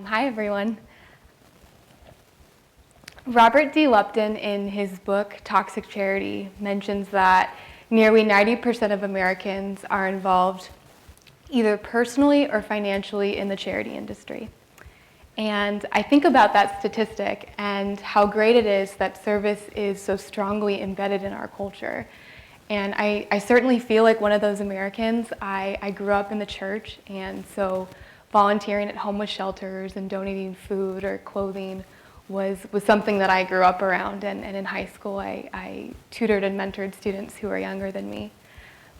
Hi, everyone. Robert D. Lupton, in his book Toxic Charity, mentions that nearly 90% of Americans are involved either personally or financially in the charity industry. And I think about that statistic and how great it is that service is so strongly embedded in our culture. And I certainly feel like one of those Americans. I grew up in the church, and so volunteering at homeless shelters and donating food or clothing was something that I grew up around. And in high school, I tutored and mentored students who were younger than me.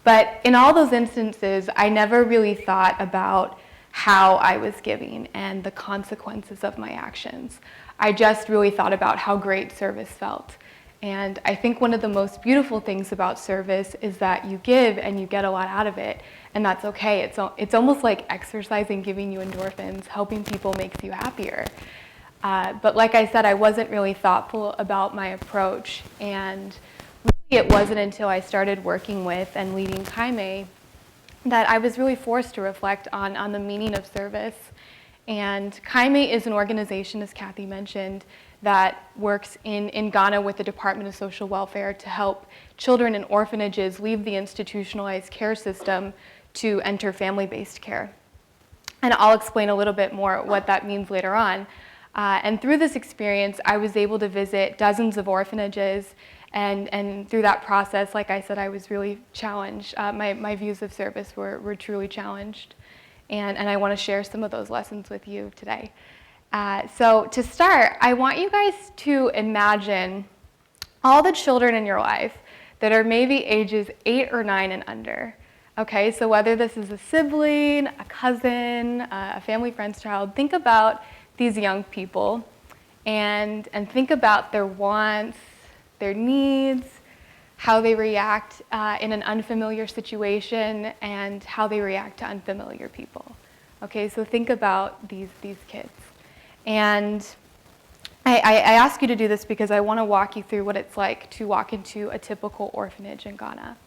But in all those instances, I never really thought about how I was giving and the consequences of my actions. I just really thought about how great service felt. And I think one of the most beautiful things about service is that you give and you get a lot out of it, and that's okay. It's almost like exercising giving you endorphins. Helping people makes you happier. But like I said, I wasn't really thoughtful about my approach, and really it wasn't until I started working with and leading KaeMe that I was really forced to reflect on the meaning of service. And KaeMe is an organization, as Kathy mentioned, that works in Ghana with the Department of Social Welfare to help children in orphanages leave the institutionalized care system to enter family-based care. And I'll explain a little bit more what that means later on. And through this experience, I was able to visit dozens of orphanages, and through that process, like I said, I was really challenged. My views of service were truly challenged. And I want to share some of those lessons with you today. So to start, I want you guys to imagine all the children in your life that are maybe ages 8 or 9 and under. Okay, so whether this is a sibling, a cousin, a family friend's child, think about these young people and think about their wants, their needs, how they react in an unfamiliar situation, and how they react to unfamiliar people. Okay, so think about these kids. And I ask you to do this because I want to walk you through what it's like to walk into a typical orphanage in Ghana.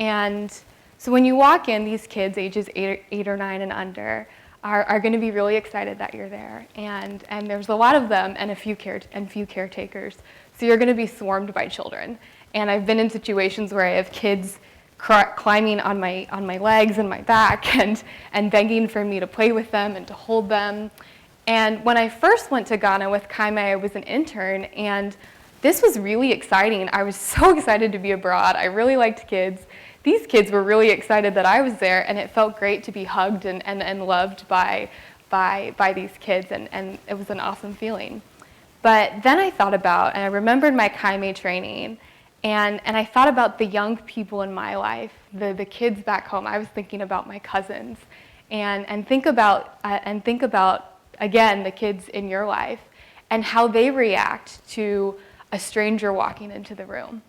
And so when you walk in, these kids ages 8 or 9 and under are going to be really excited that you're there. And there's a lot of them and few caretakers. So you're going to be swarmed by children. And I've been in situations where I have kids climbing on my legs and my back and begging for me to play with them and to hold them. And when I first went to Ghana with KaeMe, I was an intern, and this was really exciting. I was so excited to be abroad. I really liked kids. These kids were really excited that I was there, and it felt great to be hugged and loved by these kids, and it was an awesome feeling. But then I thought about, and I remembered my KaeMe training, and I thought about the young people in my life, the kids back home. I was thinking about my cousins, and think about again, the kids in your life and how they react to a stranger walking into the room.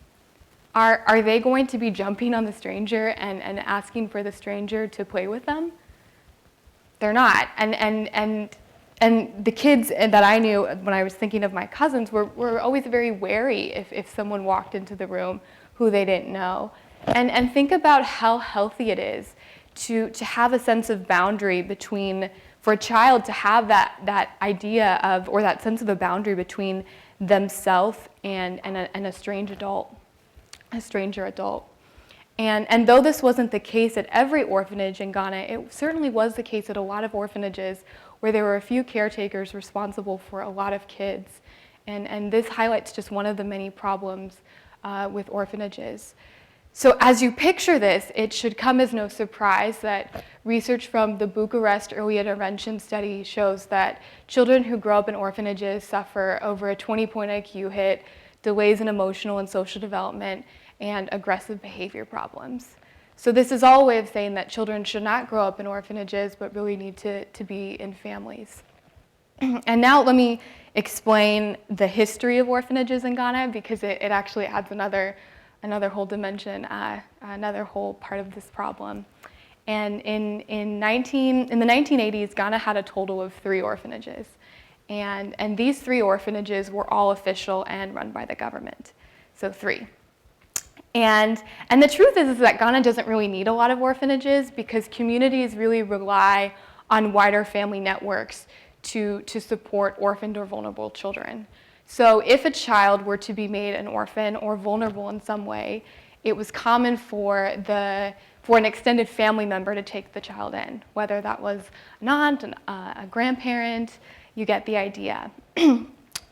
Are they going to be jumping on the stranger and asking for the stranger to play with them? They're not. And the kids that I knew when I was thinking of my cousins were always very wary if someone walked into the room who they didn't know. And think about how healthy it is to have a sense of boundary between, for a child to have that idea of, or that sense of a boundary between themselves and a stranger adult. And though this wasn't the case at every orphanage in Ghana, it certainly was the case at a lot of orphanages where there were a few caretakers responsible for a lot of kids. And this highlights just one of the many problems with orphanages. So as you picture this, it should come as no surprise that research from the Bucharest Early Intervention Study shows that children who grow up in orphanages suffer over a 20-point IQ hit, delays in emotional and social development, and aggressive behavior problems. So this is all a way of saying that children should not grow up in orphanages, but really need to be in families. And now let me explain the history of orphanages in Ghana, because it actually adds another whole dimension, another whole part of this problem. And in the 1980s, Ghana had a total of 3 orphanages. And these 3 orphanages were all official and run by the government. So 3. And the truth is that Ghana doesn't really need a lot of orphanages because communities really rely on wider family networks to support orphaned or vulnerable children. So if a child were to be made an orphan or vulnerable in some way, it was common for an extended family member to take the child in, whether that was an aunt, a grandparent, you get the idea.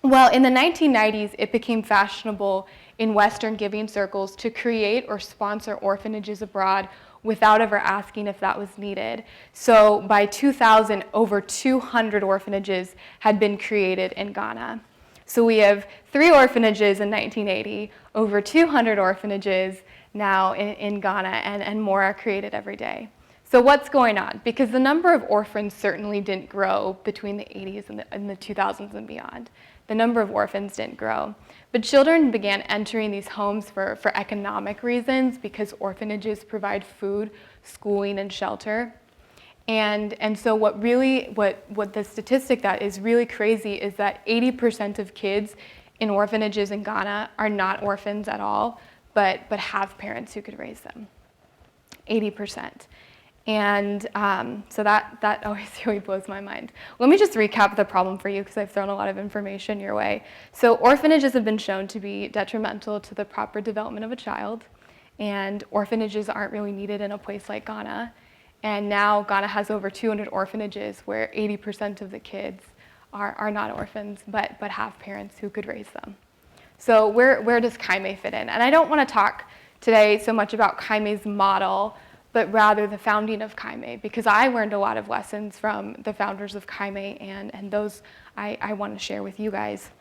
Well, in the 1990s, it became fashionable in Western giving circles to create or sponsor orphanages abroad without ever asking if that was needed. So by 2000, over 200 orphanages had been created in Ghana. So we have 3 orphanages in 1980, over 200 orphanages now in Ghana, and more are created every day. So what's going on? Because the number of orphans certainly didn't grow between the 80s and the 2000s and beyond. The number of orphans didn't grow. But children began entering these homes for economic reasons, because orphanages provide food, schooling, and shelter. And so what the statistic that is really crazy is that 80% of kids in orphanages in Ghana are not orphans at all, but have parents who could raise them. 80%. And so that always really blows my mind. Let me just recap the problem for you, because I've thrown a lot of information your way. So orphanages have been shown to be detrimental to the proper development of a child, and orphanages aren't really needed in a place like Ghana. And now Ghana has over 200 orphanages where 80% of the kids are not orphans, but have parents who could raise them. So where does KaeMe fit in? And I don't want to talk today so much about KaeMe's model, but rather the founding of KaeMe, because I learned a lot of lessons from the founders of KaeMe, and those I want to share with you guys.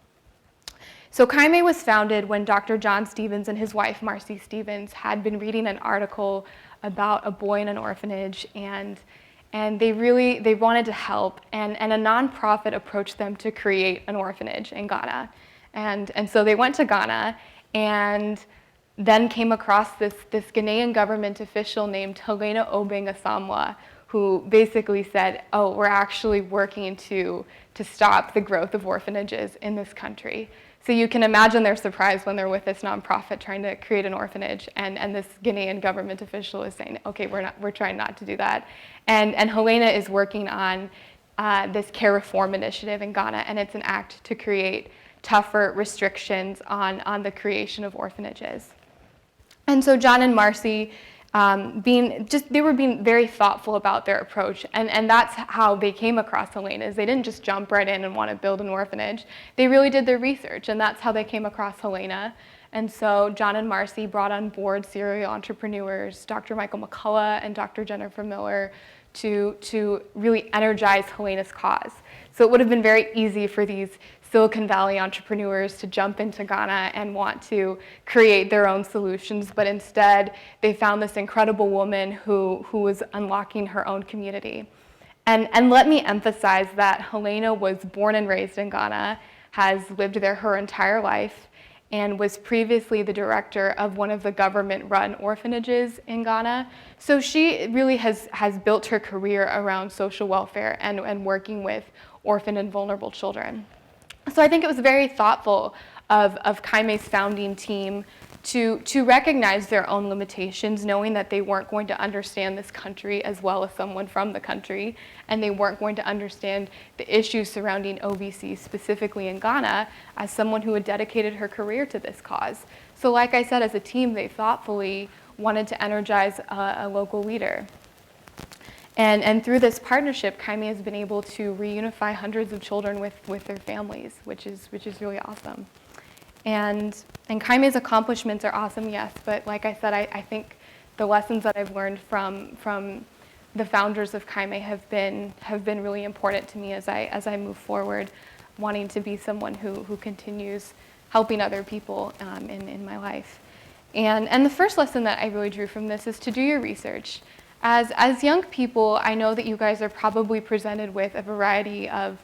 So KaeMe was founded when Dr. John Stevens and his wife, Marcy Stevens, had been reading an article about a boy in an orphanage, and they wanted to help, and a nonprofit approached them to create an orphanage in Ghana. And so they went to Ghana and then came across this Ghanaian government official named Helena Obeng Asamoah, who basically said, oh, we're actually working to stop the growth of orphanages in this country. So you can imagine their surprise when they're with this nonprofit trying to create an orphanage, and this Ghanaian government official is saying, okay, we're trying not to do that. And Helena is working on this care reform initiative in Ghana, and it's an act to create tougher restrictions on the creation of orphanages. And so John and Marcy, they were being very thoughtful about their approach, and that's how they came across Helena. Is they didn't just jump right in and want to build an orphanage. They really did their research, and that's how they came across Helena. And so John and Marcy brought on board serial entrepreneurs, Dr. Michael McCullough and Dr. Jennifer Miller, to really energize Helena's cause. So it would have been very easy for these Silicon Valley entrepreneurs to jump into Ghana and want to create their own solutions, but instead they found this incredible woman who was unlocking her own community. And let me emphasize that Helena was born and raised in Ghana, has lived there her entire life, and was previously the director of one of the government-run orphanages in Ghana. So she really has built her career around social welfare and working with orphaned and vulnerable children. So I think it was very thoughtful of KaeMe's founding team to recognize their own limitations, knowing that they weren't going to understand this country as well as someone from the country, and they weren't going to understand the issues surrounding OVC, specifically in Ghana, as someone who had dedicated her career to this cause. So like I said, as a team, they thoughtfully wanted to energize a local leader. And through this partnership, KaeMe has been able to reunify hundreds of children with their families, which is really awesome. And KaeMe's accomplishments are awesome, yes, but like I said, I think the lessons that I've learned from the founders of KaeMe have been really important to me as I move forward, wanting to be someone who continues helping other people in my life. And the first lesson that I really drew from this is to do your research. As young people, I know that you guys are probably presented with a variety of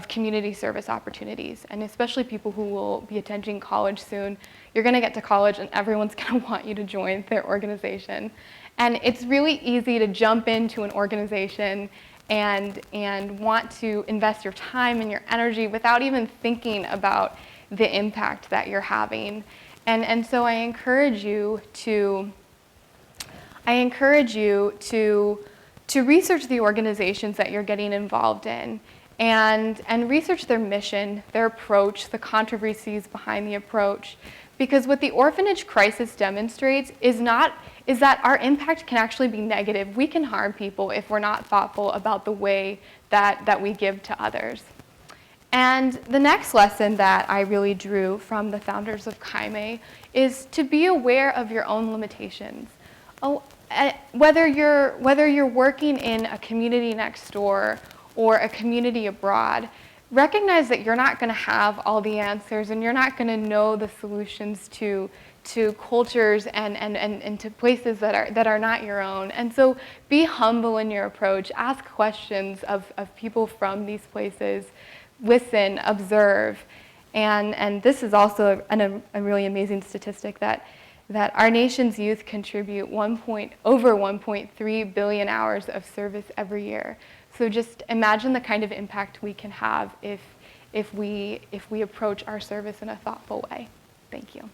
community service opportunities, and especially people who will be attending college soon. You're going to get to college and everyone's going to want you to join their organization. And it's really easy to jump into an organization and want to invest your time and your energy without even thinking about the impact that you're having. And so I encourage you to research the organizations that you're getting involved in, and research their mission, their approach, the controversies behind the approach. Because what the orphanage crisis demonstrates is that our impact can actually be negative. We can harm people if we're not thoughtful about the way that we give to others. And the next lesson that I really drew from the founders of KaeMe is to be aware of your own limitations. Whether you're working in a community next door or a community abroad, recognize that you're not going to have all the answers and you're not going to know the solutions to cultures and to places that are not your own. And so be humble in your approach. Ask questions of people from these places. Listen, observe. And this is also a really amazing statistic that our nation's youth contribute over 1.3 billion hours of service every year. So just imagine the kind of impact we can have if we approach our service in a thoughtful way. Thank you.